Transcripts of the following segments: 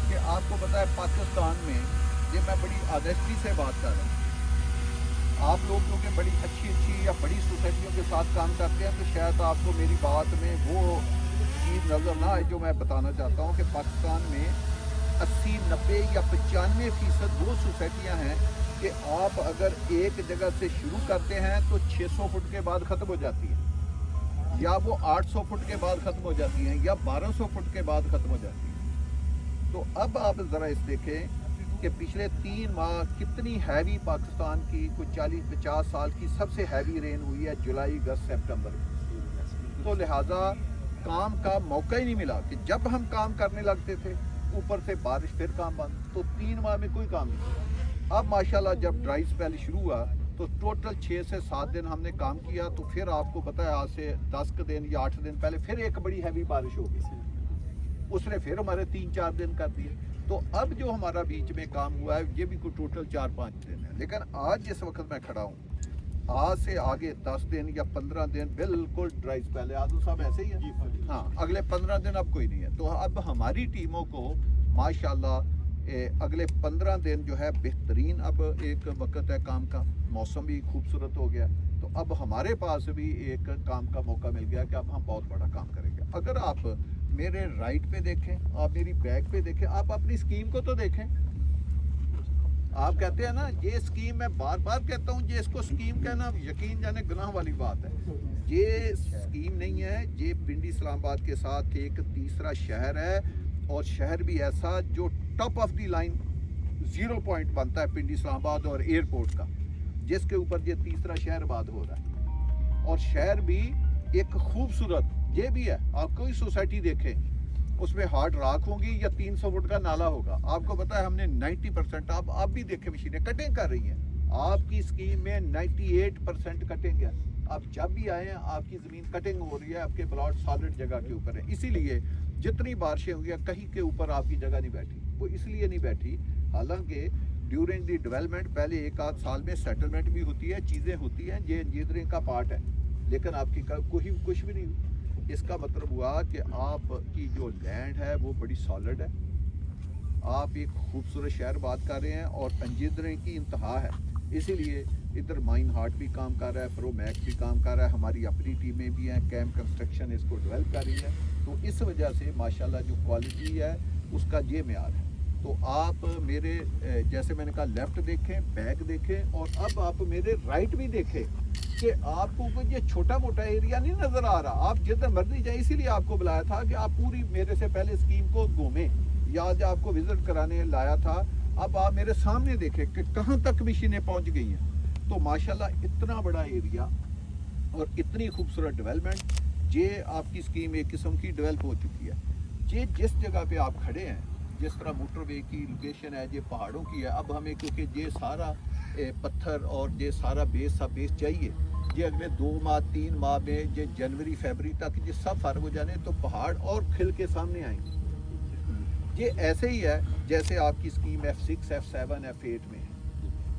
कि आपको पता है पाकिस्तान में, ये मैं बड़ी ऑनेस्टी से बात कर रहा हूँ, आप लोग क्योंकि बड़ी अच्छी अच्छी या बड़ी सोसाइटियों के साथ काम करते हैं तो शायद आपको मेरी बात में वो चीज़ नज़र ना आए जो मैं बताना चाहता हूँ कि पाकिस्तान में 80, 90 या 95% वो सोसाइटियाँ हैं कि आप अगर एक जगह से शुरू करते हैं तो 600 फुट के बाद ख़त्म हो जाती है, या वो 800 फुट के बाद ख़त्म हो जाती हैं, या 1200 फुट के बाद ख़त्म हो जाती हैं। तो अब आप ज़रा इस देखें कि पिछले 3 माह कितनी हैवी पाकिस्तान की कुछ 40-50 साल की सबसे हैवी रेन हुई है जुलाई, अगस्त, सितंबर। तो लिहाजा काम का मौका ही नहीं मिला कि जब हम काम करने लगते थे ऊपर से बारिश, फिर काम बंद, तो 3 माह में कोई काम नहीं। अब माशाल्लाह जब ड्राई स्पेल शुरू हुआ तो टोटल 6 से 7 दिन हमने काम किया, तो फिर आपको पता है आज से 10 दिन या 8 दिन पहले फिर एक बड़ी हैवी बारिश हो गई, उसने फिर हमारे 3-4 दिन कर दिए। तो अब जो हमारा बीच में काम हुआ है ये भी कोई टोटल 4-5 दिन है। लेकिन आज जिस वक्त मैं खड़ा हूँ, आज से आगे 10 दिन या 15 दिन बिल्कुल ड्राई स्पेल है। आदू साहब ऐसे ही है? हाँ, अगले 15 दिन अब कोई नहीं है। तो अब हमारी टीमों को माशाल्लाह अगले 15 दिन जो है बेहतरीन अब एक वक्त है काम का, मौसम भी खूबसूरत हो गया, तो अब हमारे पास भी एक काम का मौका मिल गया कि अब हम बहुत बड़ा काम करेंगे। अगर आप मेरे राइट पे देखें, आप मेरी बैक पे देखें, आप अपनी स्कीम को तो देखें। आप कहते हैं ना ये स्कीम, मैं बार बार कहता हूँ ये इसको स्कीम कहना यकीन जाने गुनाह वाली बात है। ये स्कीम नहीं है, ये पिंडी इस्लामाबाद के साथ एक तीसरा शहर है, और शहर भी ऐसा जो top of the line 0 point बनता है पिंडी इस्लामाबाद और एयरपोर्ट का, जिसके ऊपर ये तीसरा शहर आबाद हो रहा है। और शहर भी एक खूबसूरत ये भी है। आप कोई सोसाइटी देखें उसमें हार्ड राख होगी या 300 फुट का नाला होगा। आपको पता है हमने 90%, आप भी देखें मशीनें कटिंग कर रही हैं। आपकी स्कीम में 98% कटिंग है। आप जब भी आए हैं आपकी ज़मीन कटिंग हो रही है, आपके प्लॉट सॉलिड जगह के ऊपर है। इसीलिए जितनी बारिशें हुई हैं कहीं के ऊपर आपकी जगह नहीं बैठी, वो इसलिए नहीं बैठी, हालांकि ड्यूरिंग दी डेवलपमेंट पहले 1-8 साल में सेटलमेंट भी होती है, चीज़ें होती हैं, ये इंजीनियरिंग का पार्ट है, लेकिन आपकी कोई कुछ भी नहीं हुई। इसका मतलब हुआ कि आपकी जो लैंड है वो बड़ी सॉलिड है, आप एक खूबसूरत शहर बात कर रहे हैं और इंजीनियरिंग की इंतहा है। इसीलिए इधर माइन हार्ट भी काम कर रहा है, प्रोमैक भी काम कर रहा है, हमारी अपनी टीमें भी हैं, कैम कंस्ट्रक्शन इसको डेवलप कर रही है। तो इस वजह से माशाल्लाह जो क्वालिटी है उसका ये मेयार है। तो आप मेरे जैसे मैंने कहा लेफ़्ट देखें, बैक देखें, और अब आप मेरे राइट भी देखें कि आपको कोई ये छोटा मोटा एरिया नहीं नज़र आ रहा। आप जिधर मर्जी जाए, इसीलिए आपको बुलाया था कि आप पूरी मेरे से पहले स्कीम को घूमें, या आज आपको विज़िट कराने लाया था। अब आप मेरे सामने देखें कि कहाँ तक मशीनें पहुँच गई हैं। तो माशाल्लाह इतना बड़ा एरिया और इतनी खूबसूरत डेवलपमेंट, ये आपकी स्कीम एक किस्म की डेवलप हो चुकी है। ये जिस जगह पे आप खड़े हैं, जिस तरह मोटरवे की लोकेशन है, ये पहाड़ों की है। अब हमें क्योंकि ये सारा पत्थर और ये सारा बेस चाहिए, ये अगले 2 माह 3 माह में, ये जनवरी फरवरी तक ये सब फर्क हो जाने तो पहाड़ और खिल के सामने आएंगे। ये ऐसे ही है जैसे आपकी स्कीम F6, F7, F8 में है।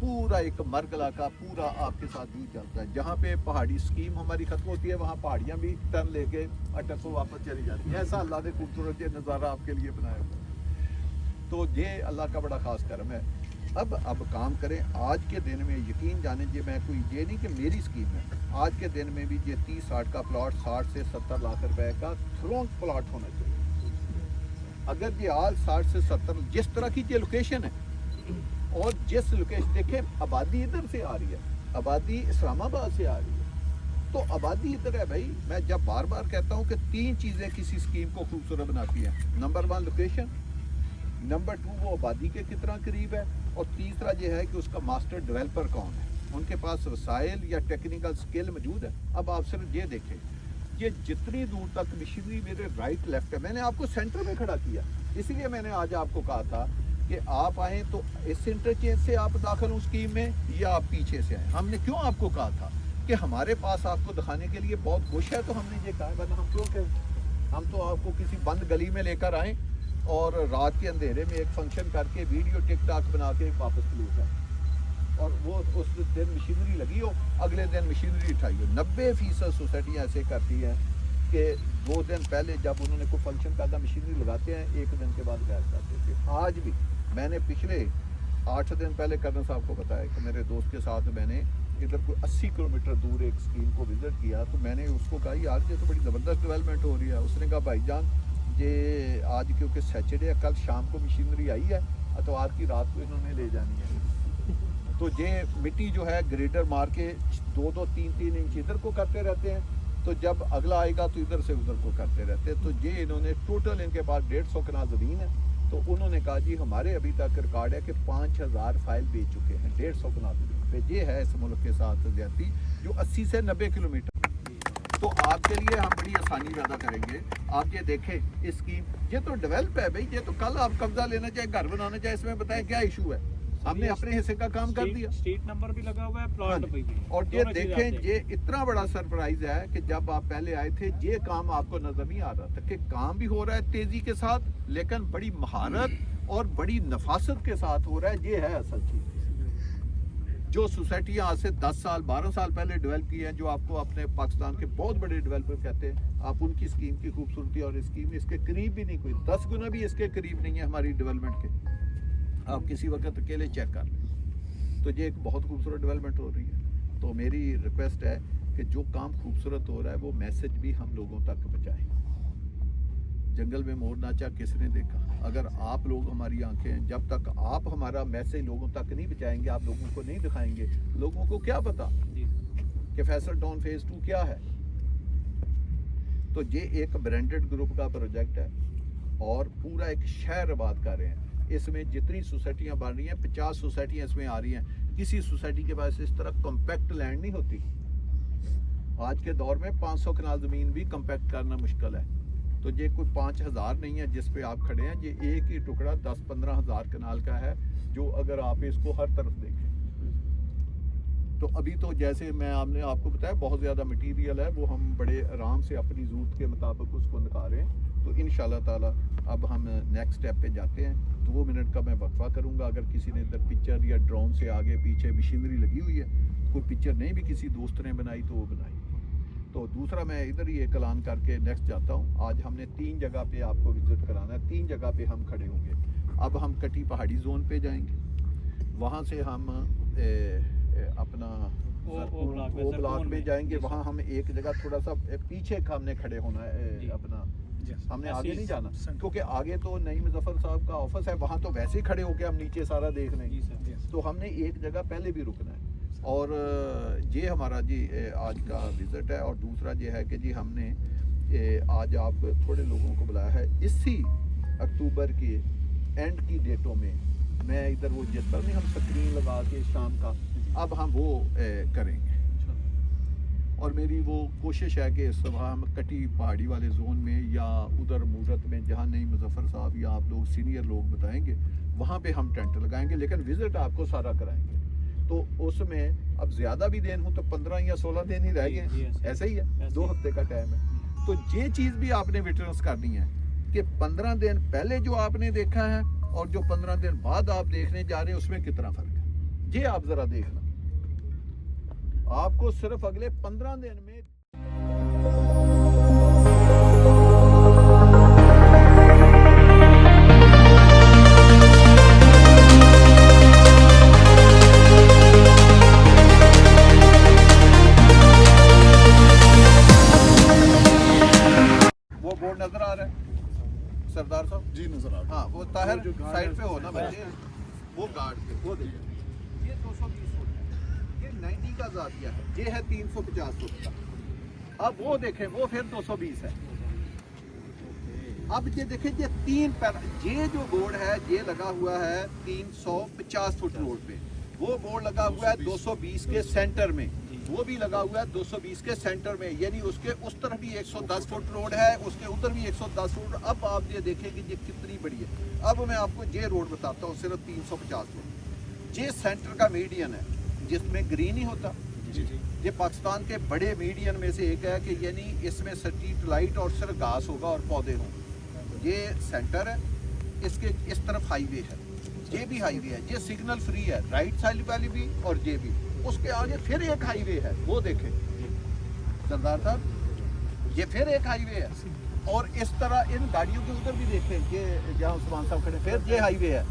पूरा एक मरगला का पूरा आपके साथ व्यू चलता है। जहाँ पे पहाड़ी स्कीम हमारी खत्म होती है वहाँ पहाड़ियाँ भी टर्न लेके अटक को वापस चली जाती है। ऐसा अल्लाह ने खूबसूरत ये नज़ारा आपके लिए बनाया हुआ है। तो ये अल्लाह का बड़ा ख़ास करम है। अब काम करें। आज के दिन में यकीन जाने ये मैं कोई ये नहीं कि मेरी स्कीम है, आज के दिन में भी ये 30-60 का प्लॉट 60 से 70 लाख रुपए का थ्रोन प्लॉट होना चाहिए। अगर ये आज 60 से 70 जिस तरह की ये लोकेशन है, और जिस लोकेशन देखें आबादी इधर से आ रही है, आबादी इस्लामाबाद से आ रही है, तो आबादी इधर है भाई। मैं जब बार बार कहता हूँ कि 3 चीज़ें किसी स्कीम को खूबसूरत बनाती हैं। नंबर 1 लोकेशन, नंबर 2 वो आबादी के कितना करीब है, और तीसरा ये है कि उसका मास्टर डेवलपर कौन है, उनके पास वसाइल या टेक्निकल स्किल मौजूद है। अब आप सिर्फ ये देखें, ये जितनी दूर तक मशीनरी मेरे राइट लेफ्ट है, मैंने आपको सेंटर में खड़ा किया, इसलिए मैंने आज आपको कहा था कि आप आएँ तो इस इंटरचेंज से आप दाखिल हो स्कीम में, या आप पीछे से आएँ। हमने क्यों आपको कहा था कि हमारे पास आपको दिखाने के लिए बहुत कुछ है, तो हमने ये कहा, वरना हम क्यों कहें। हम तो आपको किसी बंद गली में लेकर आएँ और रात के अंधेरे में एक फंक्शन करके वीडियो टिकटॉक बना के वापस चले जाए, और वो उस दिन मशीनरी लगी हो, अगले दिन मशीनरी उठाई हो। 90% सोसाइटियाँ ऐसे करती हैं कि 2 दिन पहले जब उन्होंने कोई फंक्शन करता मशीनरी लगाते हैं, 1 दिन के बाद गैस करते थे। आज भी मैंने पिछले 8 दिन पहले कर्नल साहब को बताया कि मेरे दोस्त के साथ मैंने इधर कोई 80 किलोमीटर दूर एक स्कीम को विजिट किया, तो मैंने उसको कहा यार ये तो बड़ी ज़बरदस्त डेवलपमेंट हो रही है। उसने कहा भाईजान ये आज क्योंकि सैटरडे है, कल शाम को मशीनरी आई है, इतवार की रात को इन्होंने ले जानी है। तो ये मिट्टी जो है ग्रेडर मार के 2-2, 3-3 इंच इधर को करते रहते हैं, तो जब अगला आएगा तो इधर से उधर को करते रहते हैं। तो ये इन्होंने टोटल इनके पास 150 कनाल ज़मीन है। तो उन्होंने कहा जी हमारे अभी तक रिकॉर्ड है कि 5000 फाइल बेच चुके हैं 150 कनाल ज़मीन पे। ये है इस मुल्क के साथ ज्यादती जो 80 से 90 किलोमीटर। तो आपके लिए हम बड़ी आसानी पैदा करेंगे। आप ये देखें इस स्कीम, ये तो डेवलप है भाई, ये तो कल आप कब्जा लेना चाहे, घर बनाना चाहे, इसमें बताएं क्या इशू है। हमने अपने हिस्से का काम कर दिया, स्ट्रीट नंबर भी लगा हुआ है, प्लॉट पे भी। और ये देखें ये इतना बड़ा सरप्राइज है कि जब आप पहले आए थे ये काम आपको नजर नहीं आ रहा था कि काम भी हो रहा है तेजी के साथ, लेकिन बड़ी महारत और बड़ी नफासत के साथ हो रहा है। ये है असल चीज। जो सोसाइटियाँ आज से 10 साल 12 साल पहले डेवलप की हैं, जो आपको अपने पाकिस्तान के बहुत बड़े डेवलपर कहते हैं, आप उनकी स्कीम की खूबसूरती और स्कीम इसके करीब भी नहीं, कोई 10 गुना भी इसके करीब नहीं है हमारी डेवलपमेंट के। आप किसी वक्त अकेले चेक कर लें। तो ये एक बहुत खूबसूरत डेवलपमेंट हो रही है। तो मेरी रिक्वेस्ट है कि जो काम खूबसूरत हो रहा है वो मैसेज भी हम लोगों तक पहुँचाएं। जंगल में मोर नाचा किसने देखा, अगर आप लोग हमारी आंखें हैं, जब तक आप हमारा मैसेज लोगों तक नहीं पहुँचाएंगे, आप लोगों को नहीं दिखाएंगे, लोगों को क्या पता कि फैसल टाउन फेज 2 क्या है। तो ये एक ब्रांडेड ग्रुप का प्रोजेक्ट है और पूरा एक शहर आबाद कर रहे हैं। इसमें जितनी सोसाइटियाँ बन रही हैं, 50 सोसाइटियाँ इसमें आ रही हैं। किसी सोसाइटी के पास इस तरह कॉम्पैक्ट लैंड नहीं होती। आज के दौर में 500 कनाल ज़मीन भी कॉम्पैक्ट करना मुश्किल है। तो ये कोई 5000 नहीं है जिस पे आप खड़े हैं, ये एक ही टुकड़ा 10-15 हज़ार कनाल का है, जो अगर आप इसको हर तरफ देखें तो अभी तो जैसे मैं आपको बताया बहुत ज़्यादा मटीरियल है, वो हम बड़े आराम से अपनी ज़रूरत के मुताबिक उसको निकाल रहे हैं। तो इंशाल्लाह ताला अब हम नेक्स्ट स्टेप पे जाते हैं। 2 मिनट का मैं वक्फा करूंगा। अगर किसी ने इधर पिक्चर या ड्रोन से आगे पीछे मशीनरी लगी हुई है, कोई पिक्चर नहीं भी किसी दोस्त ने बनाई तो वो बनाई। तो दूसरा मैं इधर ही एक ऐलान करके नेक्स्ट जाता हूँ। आज हमने 3 जगह पे आपको विजिट कराना है, 3 जगह पे हम खड़े होंगे। अब हम कटी पहाड़ी जोन पे जाएंगे, वहाँ से हम अपना ओ ब्लॉक में जाएंगे। वहाँ हम एक जगह थोड़ा सा पीछे हमने खड़े होना है, अपना हमने आगे नहीं जाना क्योंकि आगे तो नईम मुजफ्फर साहब का ऑफिस है, वहाँ तो वैसे ही खड़े होके हम नीचे सारा देख लेंगे। तो हमने एक जगह पहले भी रुकना है। और ये हमारा जी आज का विज़िट है। और दूसरा ये है कि जी हमने आज आप थोड़े लोगों को बुलाया है। इसी अक्टूबर के एंड की डेटों में मैं इधर वो जिस पर नहीं हम स्क्रीन लगा के शाम का, अब हम वो करेंगे। और मेरी वो कोशिश है कि सुबह हम कटी पहाड़ी वाले जोन में या उधर मूरत में जहाँ नहीं मुजफ्फर साहब या आप लोग सीनियर लोग बताएंगे, वहाँ पे हम टेंट लगाएंगे, लेकिन विज़िट आपको सारा कराएंगे। तो उसमें अब ज़्यादा भी दिन हो तो 15 या 16 दिन ही रह गए, ऐसा ही है, 2 हफ्ते का टाइम है। तो ये चीज़ भी आपने विटनेस करनी है कि 15 दिन पहले जो आपने देखा है और जो 15 दिन बाद आप देखने जा रहे हैं उसमें कितना फ़र्क है, ये आप ज़रा देखना। आपको सिर्फ अगले 15 दिन में वो बोर्ड नजर आ रहा है सरदार साहब जी, नजर आ रहा है। हाँ, वो ताहिर साइड पे हो ना बच्चे, वो गार्ड पे वो देखिए। ये 220 फुट है, ये 90 का जाविया है, ये है 350 फुट का। अब वो देखें, वो फिर 220 है। अब ये देखें, ये 3 पैर, ये जो बोर्ड है ये लगा हुआ है 350 फुट रोड पे, वो बोर्ड लगा हुआ है 220 के सेंटर में, वो भी लगा हुआ है 220 के सेंटर में, यानी उसके उस तरफ भी 110 फुट रोड है, उसके उधर भी 110 फुट। अब आप ये देखें कि ये कितनी बड़ी है। अब मैं आपको ये रोड बताता हूँ, सिर्फ 350 फुट। ये सेंटर का मीडियन है जिसमें ग्रीन ही होता। ये पाकिस्तान के बड़े मीडियन में से एक है कि यानी इसमें स्ट्रीट लाइट और सिर्फ घास होगा और पौधे होंगे। ये सेंटर है, इसके इस तरफ हाईवे है, ये भी हाईवे है, ये सिग्नल फ्री है, राइट साइड वाली भी और ये भी। उसके आगे फिर एक हाईवे है, वो देखें सरदार साहब, ये फिर एक हाईवे है। और इस तरह इन गाड़ियों के उधर भी देखें, ये जहाँ उस्मान साहब खड़े, फिर ये हाईवे है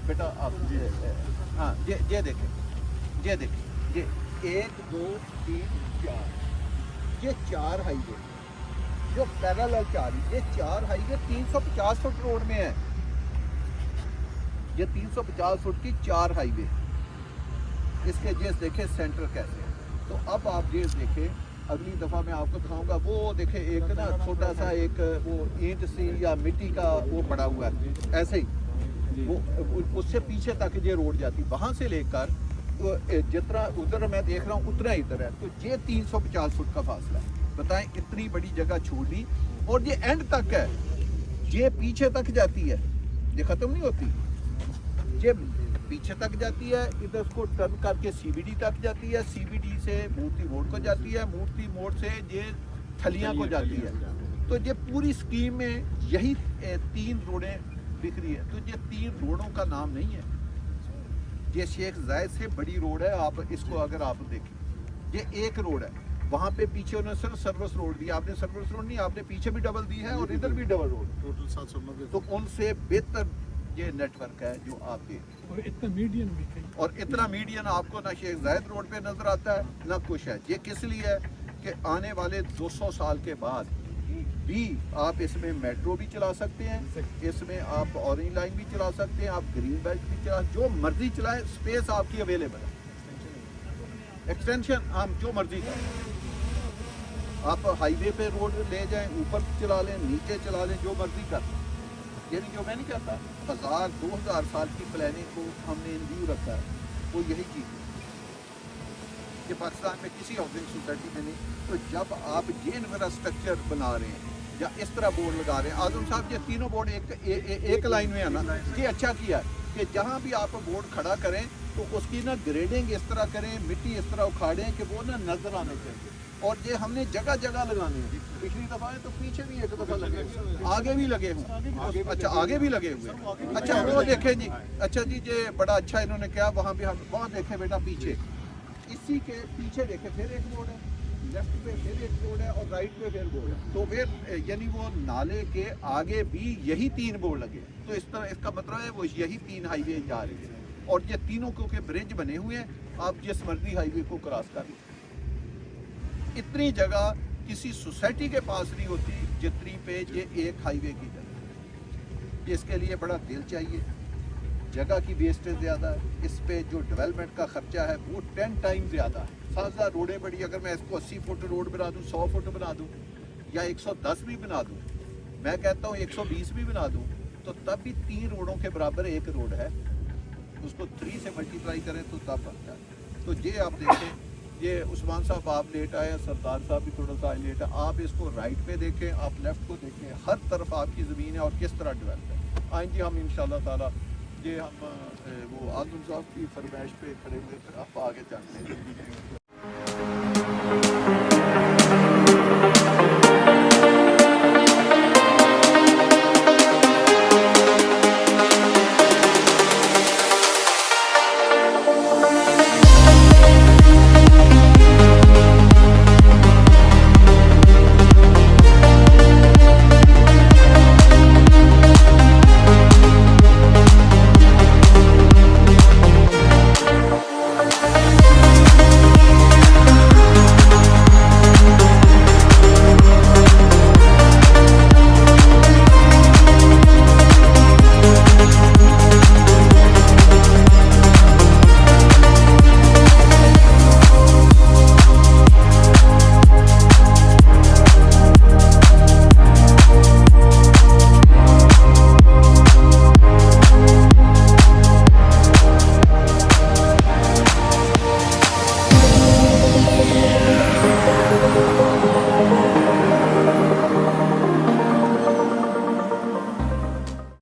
बेटा। आप ये हाँ ये देखें, ये 1 2 3 4, ये 4 हाईवे जो पैरेलल 4, ये 4 हाईवे 350 फुट रोड में है। ये 350 फुट की 4 हाईवे, इसके जेस देखे सेंटर कैसे है। तो अब आप जेस देखे, अगली दफ़ा मैं आपको दिखाऊंगा। वो देखे एक ना छोटा सा एक वो ईंट सी या मिट्टी का वो पड़ा हुआ है, ऐसे ही वो उससे पीछे तक ये रोड जाती, वहाँ से लेकर तो जितना उधर मैं देख रहा हूँ उतना इधर है। तो ये 350 फुट का फासला है। बताएं, इतनी बड़ी जगह छोड़ दी और ये एंड तक है, ये पीछे तक जाती है, ये ख़त्म नहीं होती, ये पीछे तक जाती है, इधर उसको टर्न करके सीबीडी तक जाती है, सीबीडी से मूर्ति मोड़ को जाती है, मूर्ति मोड़ से ये थलियां को जाती है। तो ये पूरी स्कीम में यही 3 रोडें बिखरी है। तो ये 3 रोडों का नाम नहीं है, ये शेख जायद से बड़ी रोड है। आप इसको अगर आप देखें, ये एक रोड है, वहाँ पे पीछे उन्होंने सिर्फ सर्विस रोड दी, आपने सर्विस रोड नहीं, आपने पीछे भी डबल दी है और इधर भी डबल रोड, टोटल 790। तो उनसे बेहतर ये नेटवर्क है जो आप देख। और इतना मीडियन भी कहीं, और इतना मीडियन आपको ना शेख जायद रोड पे नजर आता है ना कुछ है। ये किस लिए है कि आने वाले 200 साल के बाद भी आप इसमें मेट्रो भी चला सकते हैं, इसमें आप ऑरेंज लाइन भी चला सकते हैं, आप ग्रीन बेल्ट भी चला, जो मर्जी चलाएं, स्पेस आपकी अवेलेबल है। एक्सटेंशन हम जो मर्जी करें, आप हाईवे पे रोड ले जाएं, ऊपर चला लें, नीचे चला लें, जो मर्जी कर लें। यानी जो मैं नहीं कहता 1000-2000 साल की प्लानिंग को हमने इन व्यू रखा है, वो यही चीज़ है कि पाकिस्तान में किसी हाउसिंग सोसाइटी में नहीं। तो जब आप ये इंफ्रास्ट्रक्चर बना रहे हैं या इस तरह बोर्ड लगा रहे हैं, आजम साहब ये तीनों बोर्ड एक लाइन में है ना, ये अच्छा किया है कि जहाँ भी आप बोर्ड खड़ा करें तो उसकी ना ग्रेडिंग इस तरह करें, मिट्टी इस तरह उखाड़ें कि वो ना नजर आने चाहिए। और ये हमने जगह जगह लगाने हैं। पिछली दफ़ा है तो पीछे भी एक दफ़ा लगे, आगे भी लगे हुए, अच्छा आगे भी लगे हुए, अच्छा वो देखें जी, अच्छा जी ये बड़ा अच्छा इन्होंने किया। वहाँ भी हम वहाँ देखें बेटा, पीछे इसी के पीछे देखें फिर एक बोर्ड है, लेफ्ट पे फिर एक बोर्ड है और राइट पे फिर बोर्ड है। तो फिर यानी वो नाले के आगे भी यही 3 बोर्ड लगे। तो इस तरह इसका मतलब है वो यही 3 हाईवे जा रही है और ये तीनों क्योंकि ब्रिज बने हुए हैं, आप जिस मर्जी हाईवे को क्रॉस कर लें। इतनी जगह किसी सोसाइटी के पास नहीं होती जितनी पे ये एक हाईवे की जगह। इसके लिए बड़ा दिल चाहिए, जगह की वेस्टेज ज़्यादा है, इस पे जो डेवलपमेंट का खर्चा है वो 10 टाइम ज़्यादा है। साजा रोडें बड़ी, अगर मैं इसको 80 फुट रोड बना दूँ, 100 फुट बना दूँ या 110 भी बना दूँ, मैं कहता हूँ 120 भी बना दूँ, तो तब भी 3 रोडों के बराबर एक रोड है। उसको 3 से मल्टीप्लाई करें तो तब बनता है। तो ये आप देखें, ये उस्मान साहब आप लेट आए, सरदार साहब भी थोड़ा सा लेट है, आप इसको राइट पे देखें, आप लेफ्ट को देखें, हर तरफ आपकी ज़मीन है और किस तरह डेवलप है। आएंगे हम इंशाल्लाह ताला, ये हम वो आज़म साहब की फरमाइश पे खड़े हुए, फिर आप आगे चलते हैं।